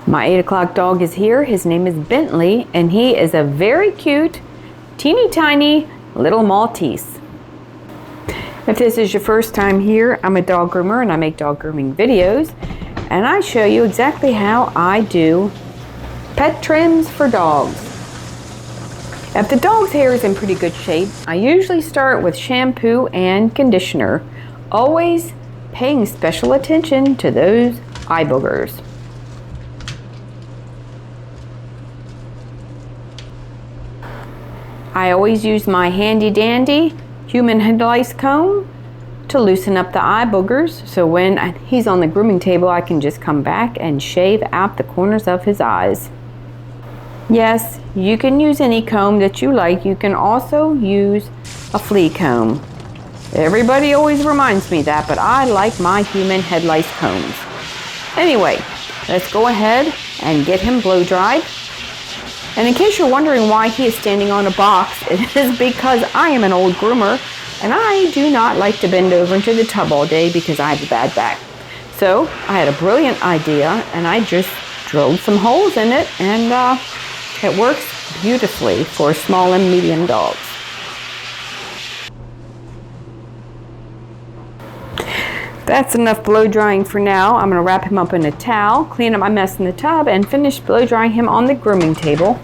My 8 o'clock dog is here. His name is Bentley, and he is a very cute, teeny tiny little Maltese. If this is your first time here, I'm a dog groomer and I make dog grooming videos, and I show you exactly how I do pet trims for dogs. If the dog's hair is in pretty good shape, I usually start with shampoo and conditioner, always paying special attention to those eye boogers. I always use my handy dandy human head lice comb to loosen up the eye boogers, so when he's on the grooming table I can just come back and shave out the corners of his eyes. Yes, you can use any comb that you like. You can also use a flea comb. Everybody always reminds me that, but I like my human head lice combs. Anyway, let's go ahead and get him blow dried. And in case you're wondering why he is standing on a box, it is because I am an old groomer and I do not like to bend over into the tub all day because I have a bad back. So I had a brilliant idea and I just drilled some holes in it, and it works beautifully for small and medium dogs. That's enough blow drying for now. I'm going to wrap him up in a towel, clean up my mess in the tub, and finish blow drying him on the grooming table.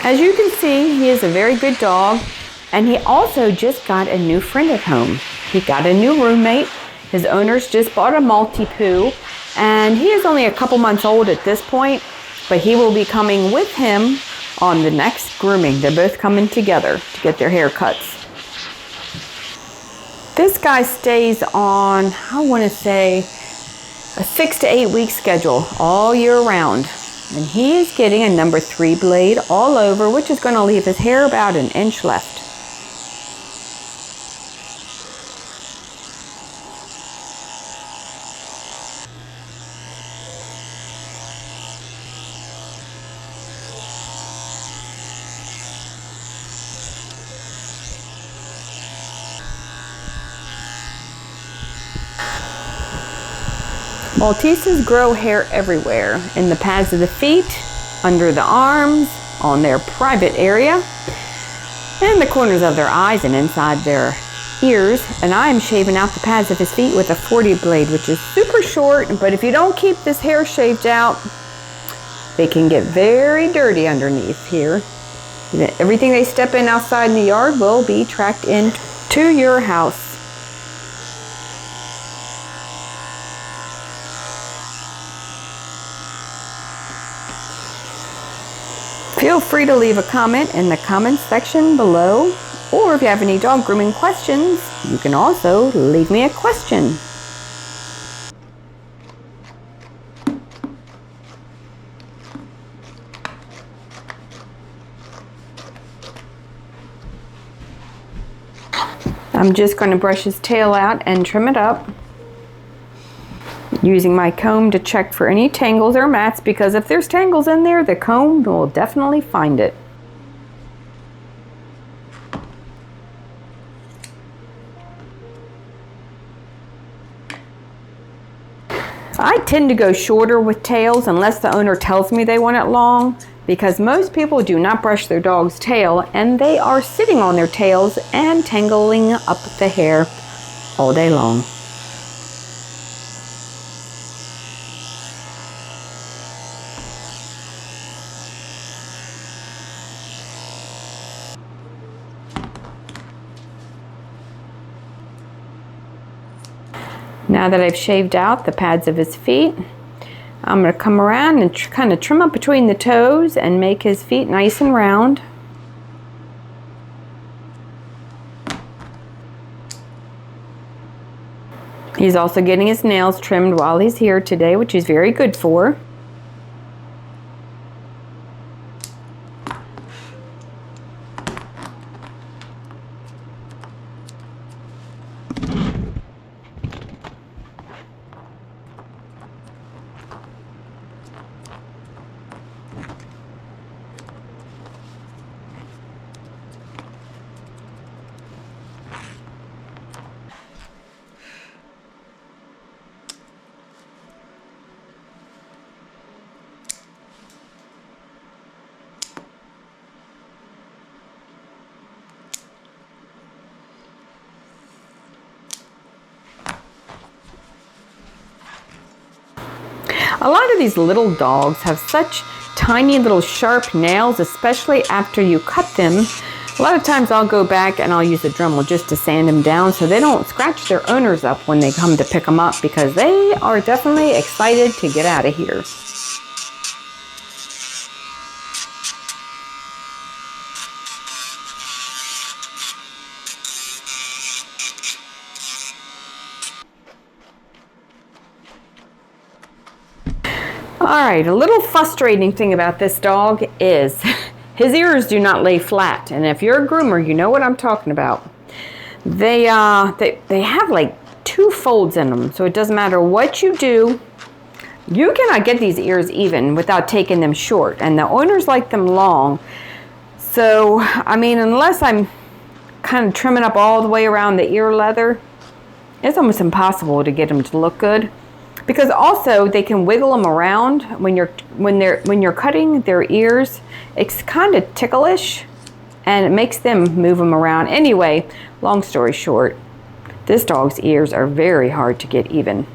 As you can see, he is a very good dog, and he also just got a new friend at home. He got a new roommate. His owners just bought a Maltese, and he is only a couple months old at this point, but he will be coming with him on the next grooming. They're both coming together to get their haircuts. This guy stays on, I want to say, a 6 to 8 week schedule all year round. And he is getting a number 3 blade all over, which is going to leave his hair about an inch left. Malteses grow hair everywhere, in the pads of the feet, under the arms, on their private area, and the corners of their eyes and inside their ears. And I am shaving out the pads of his feet with a 40 blade, which is super short, but if you don't keep this hair shaved out, they can get very dirty underneath here. Everything they step in outside in the yard will be tracked into your house. Feel free to leave a comment in the comments section below, or if you have any dog grooming questions, you can also leave me a question. I'm just going to brush his tail out and trim it up, using my comb to check for any tangles or mats, because if there's tangles in there, the comb will definitely find it. I tend to go shorter with tails unless the owner tells me they want it long, because most people do not brush their dog's tail and they are sitting on their tails and tangling up the hair all day long. Now that I've shaved out the pads of his feet, I'm going to come around and kind of trim up between the toes and make his feet nice and round. He's also getting his nails trimmed while he's here today, which he's very good for. A lot of these little dogs have such tiny little sharp nails, especially after you cut them. A lot of times I'll go back and I'll use a Dremel just to sand them down so they don't scratch their owners up when they come to pick them up, because they are definitely excited to get out of here. All right, a little frustrating thing about this dog is his ears do not lay flat, and if you're a groomer, you know what I'm talking about. They have like 2 folds in them, so it doesn't matter what you do, you cannot get these ears even without taking them short, and the owners like them long. So, I mean, unless I'm kind of trimming up all the way around the ear leather, it's almost impossible to get them to look good. Because also they can wiggle them around when you're cutting their ears. It's kind of ticklish, and it makes them move them around. Anyway, long story short, this dog's ears are very hard to get even.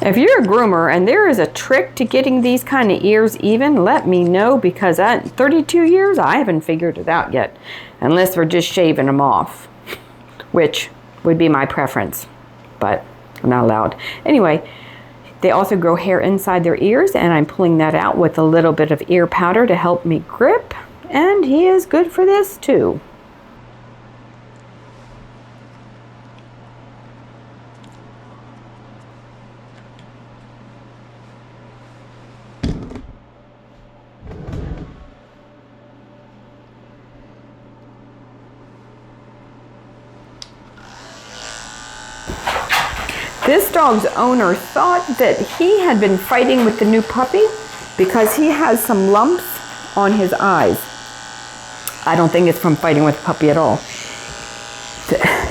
If you're a groomer and there is a trick to getting these kind of ears even, let me know, because at 32 years, I haven't figured it out yet, unless we're just shaving them off, which would be my preference, but I'm not allowed. Anyway, they also grow hair inside their ears, and I'm pulling that out with a little bit of ear powder to help me grip, and he is good for this too. This dog's owner thought that he had been fighting with the new puppy because he has some lumps on his eyes. I don't think it's from fighting with the puppy at all.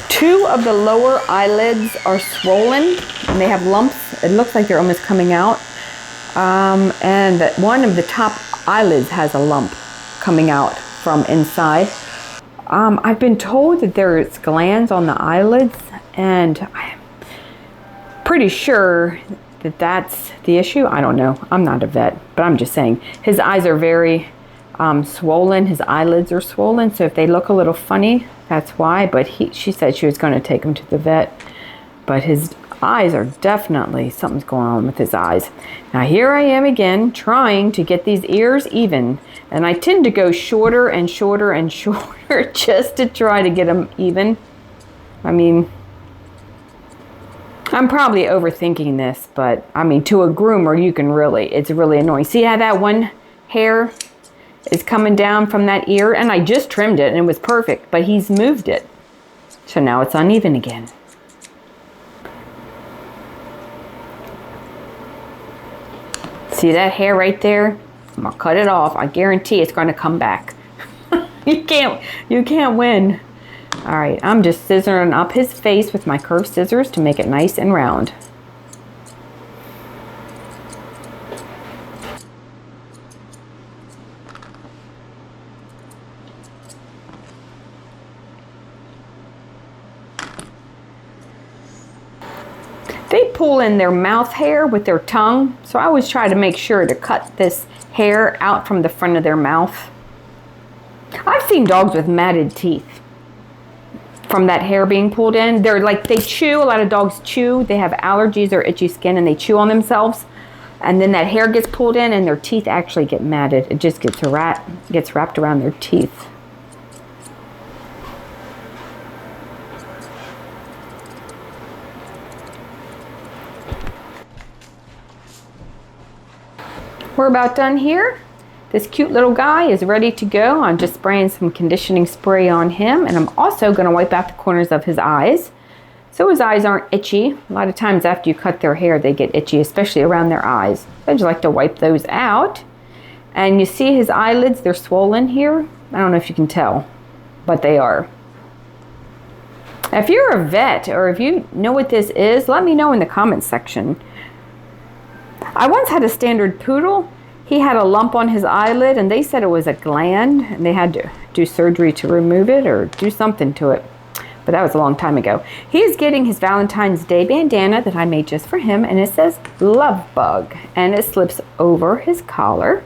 2 of the lower eyelids are swollen and they have lumps. It looks like they're almost coming out. And one of the top eyelids has a lump coming out from inside. I've been told that there's glands on the eyelids, and I'm pretty sure that that's the issue. I don't know. I'm not a vet, but I'm just saying his eyes are very swollen. His eyelids are swollen, so if they look a little funny, that's why. But she said she was going to take him to the vet, but his eyes are definitely, something's going on with his eyes. Now here I am again trying to get these ears even, and I tend to go shorter and shorter and shorter just to try to get them even. I mean, I'm probably overthinking this, but I mean, to a groomer, you can really, it's really annoying. See how that one hair is coming down from that ear? And I just trimmed it and it was perfect, but he's moved it. So now it's uneven again. See that hair right there? I'm gonna cut it off. I guarantee it's gonna come back. You can't win. All right, I'm just scissoring up his face with my curved scissors to make it nice and round. They pull in their mouth hair with their tongue, so I always try to make sure to cut this hair out from the front of their mouth. I've seen dogs with matted teeth from that hair being pulled in. They're like, they chew. A lot of dogs chew. They have allergies or itchy skin and they chew on themselves. And then that hair gets pulled in and their teeth actually get matted. It just gets wrapped around their teeth. We're about done here. This cute little guy is ready to go. I'm just spraying some conditioning spray on him, and I'm also going to wipe out the corners of his eyes so his eyes aren't itchy. A lot of times after you cut their hair, they get itchy, especially around their eyes. I just like to wipe those out. And you see his eyelids, they're swollen here. I don't know if you can tell, but they are. If you're a vet or if you know what this is, let me know in the comments section. I once had a standard poodle, He had a lump on his eyelid, and they said it was a gland, and they had to do surgery to remove it or do something to it. But that was a long time ago. He is getting his Valentine's Day bandana that I made just for him, and it says Love Bug, and it slips over his collar.